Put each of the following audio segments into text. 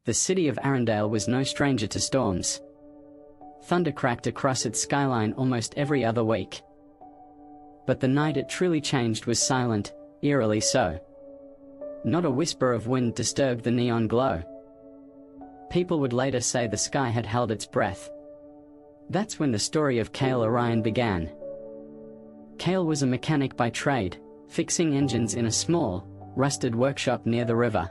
The city of Arendelle was no stranger to storms. Thunder cracked across its skyline almost every other week. But the night it truly changed was silent, eerily so. Not a whisper of wind disturbed the neon glow. People would later say the sky had held its breath. That's when the story of Cale Orion began. Cale was a mechanic by trade, fixing engines in a small, rusted workshop near the river.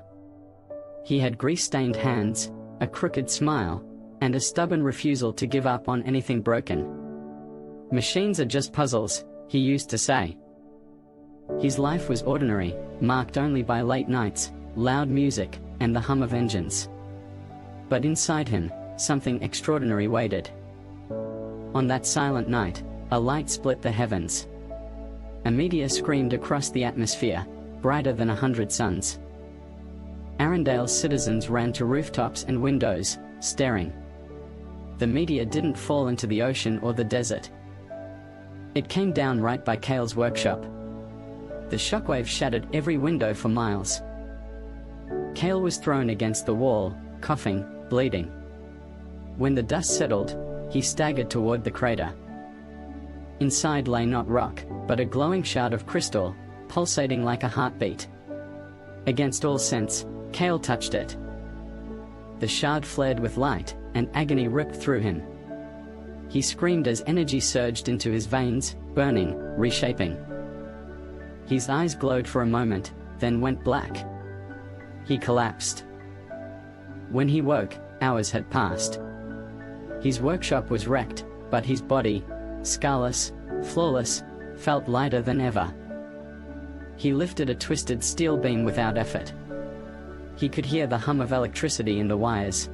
He had grease-stained hands, a crooked smile, and a stubborn refusal to give up on anything broken. "Machines are just puzzles," he used to say. His life was ordinary, marked only by late nights, loud music, and the hum of engines. But inside him, something extraordinary waited. On that silent night, a light split the heavens. A meteor screamed across the atmosphere, brighter than 100 suns. Arendale's citizens ran to rooftops and windows, staring. The meteor didn't fall into the ocean or the desert. It came down right by Cale's workshop. The shockwave shattered every window for miles. Cale was thrown against the wall, coughing, bleeding. When the dust settled, he staggered toward the crater. Inside lay not rock, but a glowing shard of crystal, pulsating like a heartbeat. Against all sense, Cale touched it. The shard flared with light, and agony ripped through him. He screamed as energy surged into his veins, burning, reshaping. His eyes glowed for a moment, then went black. He collapsed. When he woke, hours had passed. His workshop was wrecked, but his body, scarless, flawless, felt lighter than ever. He lifted a twisted steel beam without effort. He could hear the hum of electricity in the wires.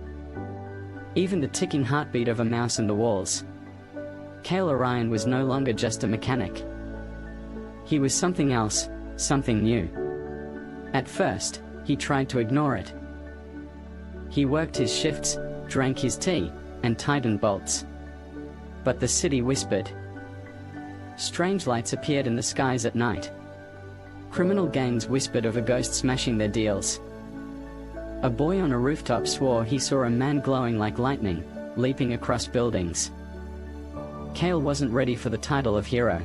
Even the ticking heartbeat of a mouse in the walls. Cale Orion was no longer just a mechanic. He was something else, something new. At first, he tried to ignore it. He worked his shifts, drank his tea, and tightened bolts. But the city whispered. Strange lights appeared in the skies at night. Criminal gangs whispered of a ghost smashing their deals. A boy on a rooftop swore he saw a man glowing like lightning, leaping across buildings. Cale wasn't ready for the title of hero.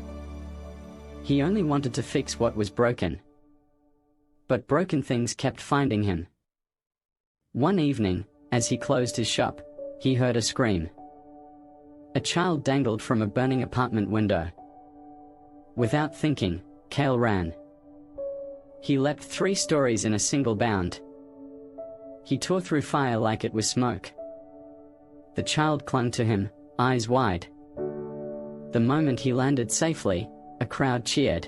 He only wanted to fix what was broken. But broken things kept finding him. One evening, as he closed his shop, he heard a scream. A child dangled from a burning apartment window. Without thinking, Cale ran. He leapt 3 stories in a single bound. He tore through fire like it was smoke. The child clung to him, eyes wide. The moment he landed safely, a crowd cheered.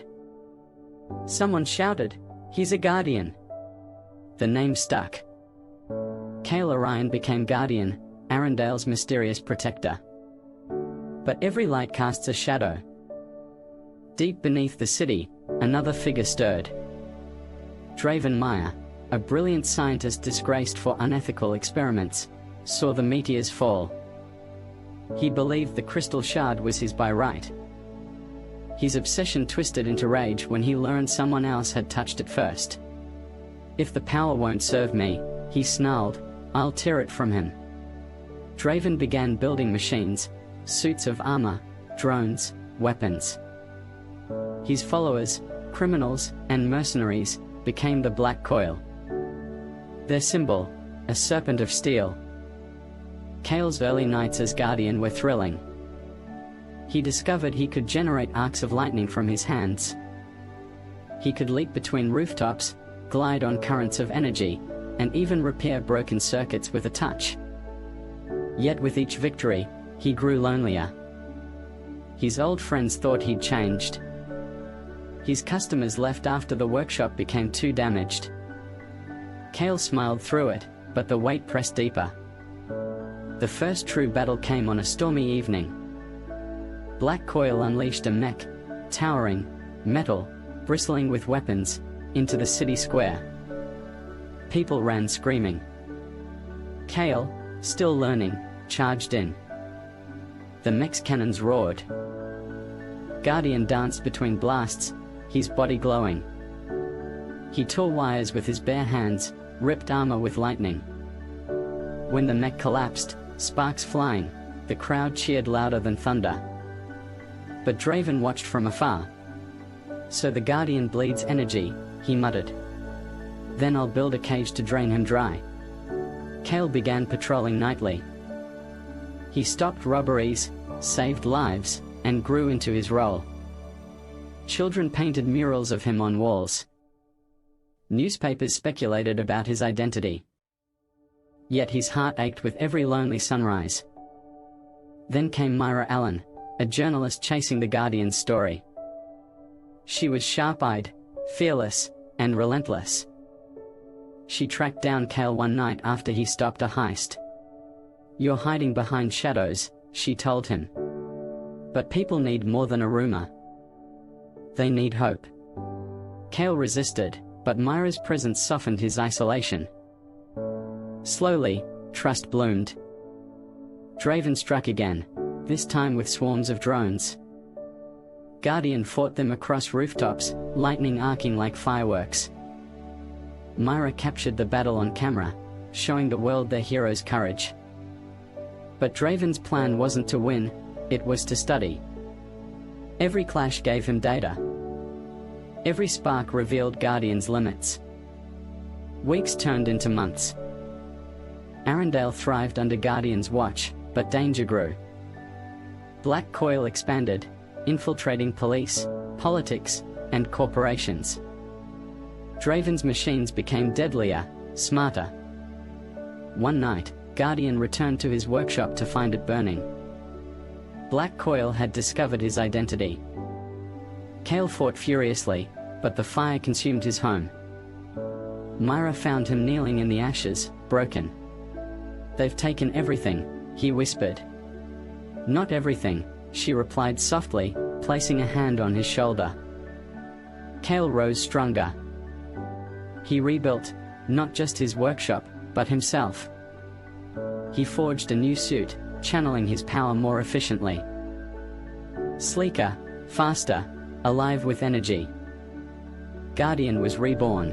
Someone shouted, "He's a guardian!" The name stuck. Cale Orion became Guardian, Arendale's mysterious protector. But every light casts a shadow. Deep beneath the city, another figure stirred. Draven Meyer, a brilliant scientist disgraced for unethical experiments, saw the meteors fall. He believed the crystal shard was his by right. His obsession twisted into rage when he learned someone else had touched it first. "If the power won't serve me," he snarled, "I'll tear it from him." Draven began building machines, suits of armor, drones, weapons. His followers, criminals, and mercenaries, became the Black Coil. Their symbol, a serpent of steel. Cale's early nights as Guardian were thrilling. He discovered he could generate arcs of lightning from his hands. He could leap between rooftops, glide on currents of energy, and even repair broken circuits with a touch. Yet with each victory, he grew lonelier. His old friends thought he'd changed. His customers left after the workshop became too damaged. Cale smiled through it, but the weight pressed deeper. The first true battle came on a stormy evening. Black Coil unleashed a mech, towering, metal, bristling with weapons, into the city square. People ran screaming. Cale, still learning, charged in. The mech's cannons roared. Guardian danced between blasts, his body glowing. He tore wires with his bare hands, ripped armor with lightning. When the mech collapsed, sparks flying, the crowd cheered louder than thunder. But Draven watched from afar. "So the Guardian bleeds energy," he muttered. "Then I'll build a cage to drain him dry." Kale began patrolling nightly. He stopped robberies, saved lives, and grew into his role. Children painted murals of him on walls. Newspapers speculated about his identity. Yet his heart ached with every lonely sunrise. Then came Myra Allen, a journalist chasing the Guardian's story. She was sharp-eyed, fearless, and relentless. She tracked down Kale one night after he stopped a heist. "You're hiding behind shadows," she told him. "But people need more than a rumor. They need hope." Kale resisted, but Myra's presence softened his isolation. Slowly, trust bloomed. Draven struck again, this time with swarms of drones. Guardian fought them across rooftops, lightning arcing like fireworks. Myra captured the battle on camera, showing the world their hero's courage. But Draven's plan wasn't to win, it was to study. Every clash gave him data. Every spark revealed Guardian's limits. Weeks turned into months. Arendelle thrived under Guardian's watch, but danger grew. Black Coil expanded, infiltrating police, politics, and corporations. Draven's machines became deadlier, smarter. One night, Guardian returned to his workshop to find it burning. Black Coil had discovered his identity. Kale fought furiously, but the fire consumed his home. Myra found him kneeling in the ashes, broken. "They've taken everything," he whispered. "Not everything," she replied softly, placing a hand on his shoulder. Kale rose stronger. He rebuilt, not just his workshop, but himself. He forged a new suit, channeling his power more efficiently. Sleeker, faster, alive with energy. Guardian was reborn.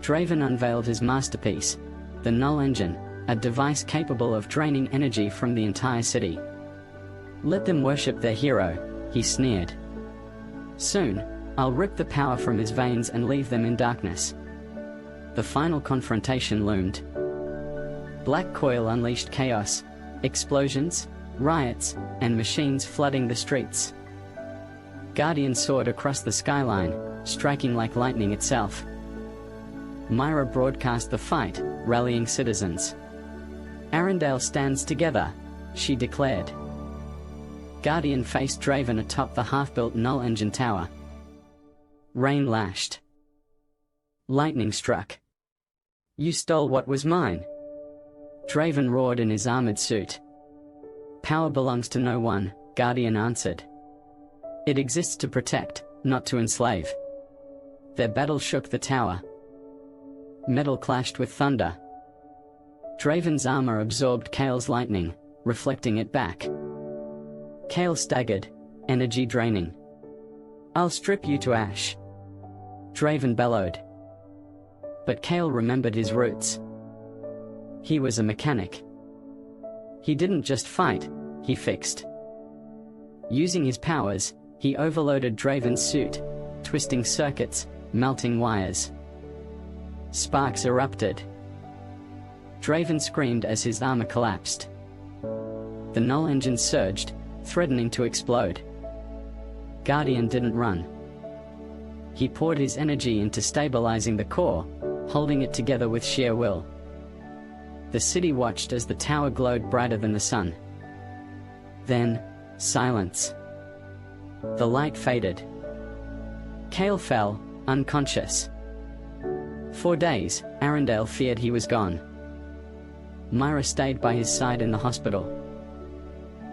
Draven unveiled his masterpiece, the Null Engine, a device capable of draining energy from the entire city. "Let them worship their hero," he sneered. "Soon, I'll rip the power from his veins and leave them in darkness." The final confrontation loomed. Black Coil unleashed chaos, explosions, riots, and machines flooding the streets. Guardian soared across the skyline, striking like lightning itself. Myra broadcast the fight, rallying citizens. "Arendelle stands together," she declared. Guardian faced Draven atop the half-built Null Engine tower. Rain lashed. Lightning struck. "You stole what was mine!" Draven roared in his armored suit. "Power belongs to no one," Guardian answered. "It exists to protect, not to enslave." Their battle shook the tower. Metal clashed with thunder. Draven's armor absorbed Kale's lightning, reflecting it back. Kale staggered, energy draining. "I'll strip you to ash," Draven bellowed. But Kale remembered his roots. He was a mechanic. He didn't just fight, he fixed. Using his powers, he overloaded Draven's suit, twisting circuits, melting wires. Sparks erupted. Draven screamed as his armor collapsed. The Null Engine surged, threatening to explode. Guardian didn't run. He poured his energy into stabilizing the core, holding it together with sheer will. The city watched as the tower glowed brighter than the sun. Then, silence. The light faded. Kale fell, unconscious. For days, Arendelle feared he was gone. Myra stayed by his side in the hospital.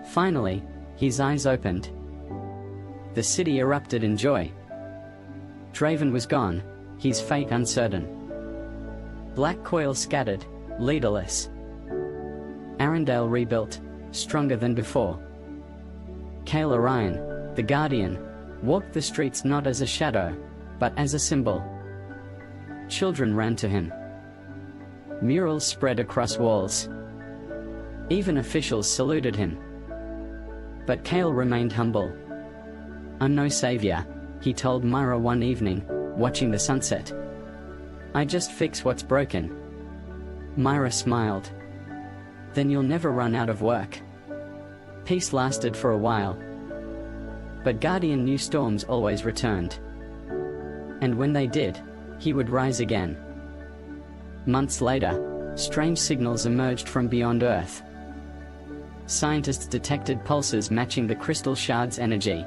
Finally, his eyes opened. The city erupted in joy. Draven was gone, his fate uncertain. Black Coil scattered, leaderless. Arendelle rebuilt, stronger than before. Kale Orion, the Guardian, walked the streets not as a shadow, but as a symbol. Children ran to him. Murals spread across walls. Even officials saluted him. But Kale remained humble. "I'm no savior," he told Myra one evening, watching the sunset. "I just fix what's broken." Myra smiled. "Then you'll never run out of work." Peace lasted for a while. But Guardian knew storms always returned. And when they did, he would rise again. Months later, strange signals emerged from beyond Earth. Scientists detected pulses matching the crystal shard's energy.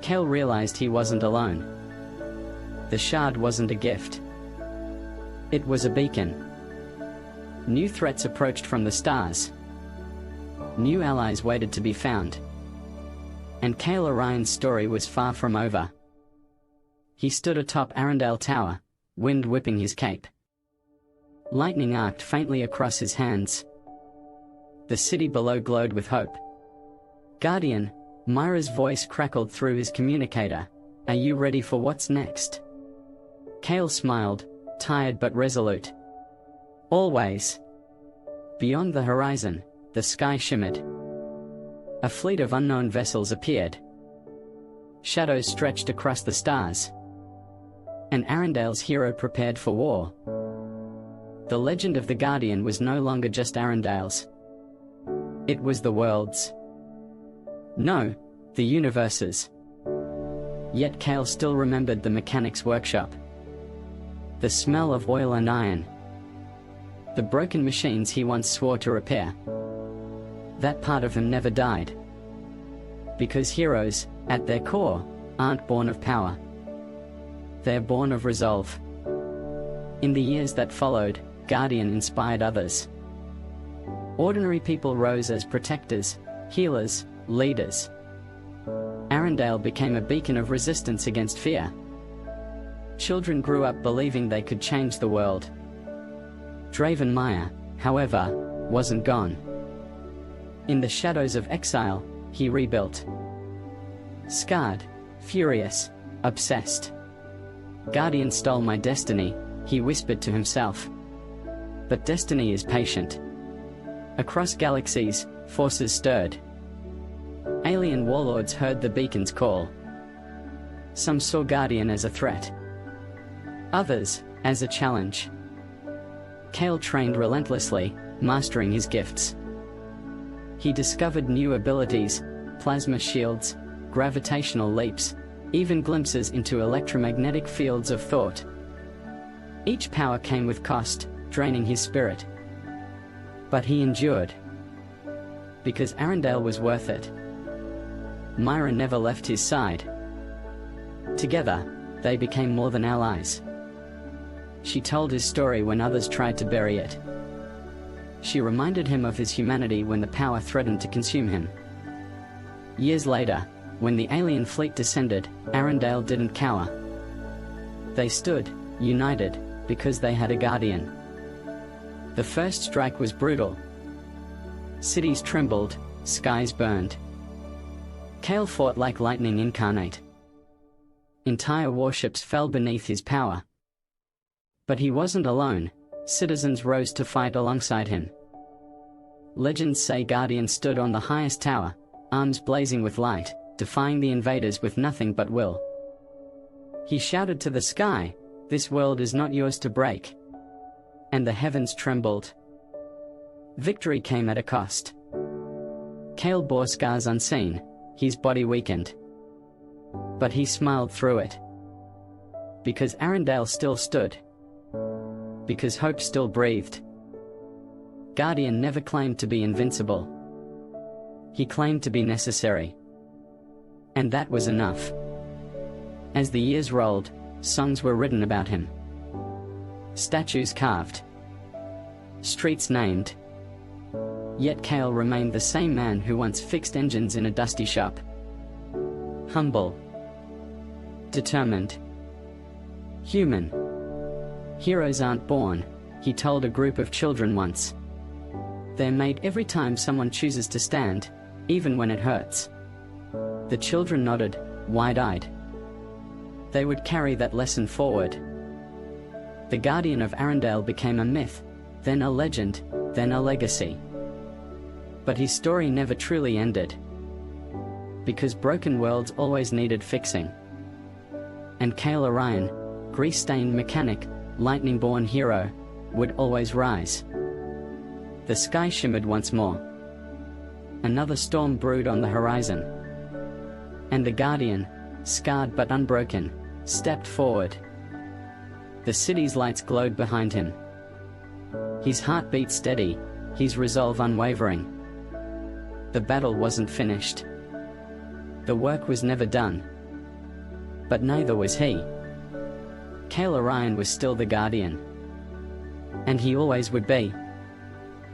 Kale realized he wasn't alone. The shard wasn't a gift. It was a beacon. New threats approached from the stars. New allies waited to be found. And Kale Orion's story was far from over. He stood atop Arendelle Tower, wind whipping his cape. Lightning arced faintly across his hands. The city below glowed with hope. "Guardian," Myra's voice crackled through his communicator. "Are you ready for what's next?" Kale smiled, tired but resolute. "Always." Beyond the horizon, the sky shimmered. A fleet of unknown vessels appeared. Shadows stretched across the stars. And Arendelle's hero prepared for war. The legend of the Guardian was no longer just Arendelle's. It was the world's. No, the universe's. Yet Kale still remembered the mechanic's workshop. The smell of oil and iron. The broken machines he once swore to repair. That part of him never died. Because heroes, at their core, aren't born of power. They're born of resolve. In the years that followed, Guardian inspired others. Ordinary people rose as protectors, healers, leaders. Arendelle became a beacon of resistance against fear. Children grew up believing they could change the world. Draven Meyer, however, wasn't gone. In the shadows of exile, he rebuilt. Scarred, furious, obsessed. "Guardian stole my destiny," he whispered to himself. But destiny is patient. Across galaxies, forces stirred. Alien warlords heard the beacon's call. Some saw Guardian as a threat. Others, as a challenge. Kale trained relentlessly, mastering his gifts. He discovered new abilities, plasma shields, gravitational leaps, even glimpses into electromagnetic fields of thought. Each power came with cost, draining his spirit. But he endured. Because Arendelle was worth it. Myra never left his side. Together, they became more than allies. She told his story when others tried to bury it. She reminded him of his humanity when the power threatened to consume him. Years later, when the alien fleet descended, Arendelle didn't cower. They stood, united, because they had a guardian. The first strike was brutal. Cities trembled, skies burned. Kale fought like lightning incarnate. Entire warships fell beneath his power. But he wasn't alone. Citizens rose to fight alongside him. Legends say Guardian stood on the highest tower, arms blazing with light, defying the invaders with nothing but will. He shouted to the sky, "This world is not yours to break." And the heavens trembled. Victory came at a cost. Kale bore scars unseen, his body weakened. But he smiled through it. Because Arendelle still stood. Because hope still breathed. Guardian never claimed to be invincible. He claimed to be necessary. And that was enough. As the years rolled, songs were written about him. Statues carved. Streets named. Yet Kale remained the same man who once fixed engines in a dusty shop. Humble. Determined. Human. Heroes aren't born, he told a group of children once. They're made every time someone chooses to stand, even when it hurts. The children nodded, wide-eyed. They would carry that lesson forward. The Guardian of Arendelle became a myth, then a legend, then a legacy. But his story never truly ended. Because broken worlds always needed fixing. And Kale Orion, grease-stained mechanic, lightning-born hero, would always rise. The sky shimmered once more. Another storm brewed on the horizon. And the Guardian, scarred but unbroken, stepped forward. The city's lights glowed behind him. His heart beat steady, his resolve unwavering. The battle wasn't finished. The work was never done. But neither was he. Kale Orion was still the Guardian. And he always would be.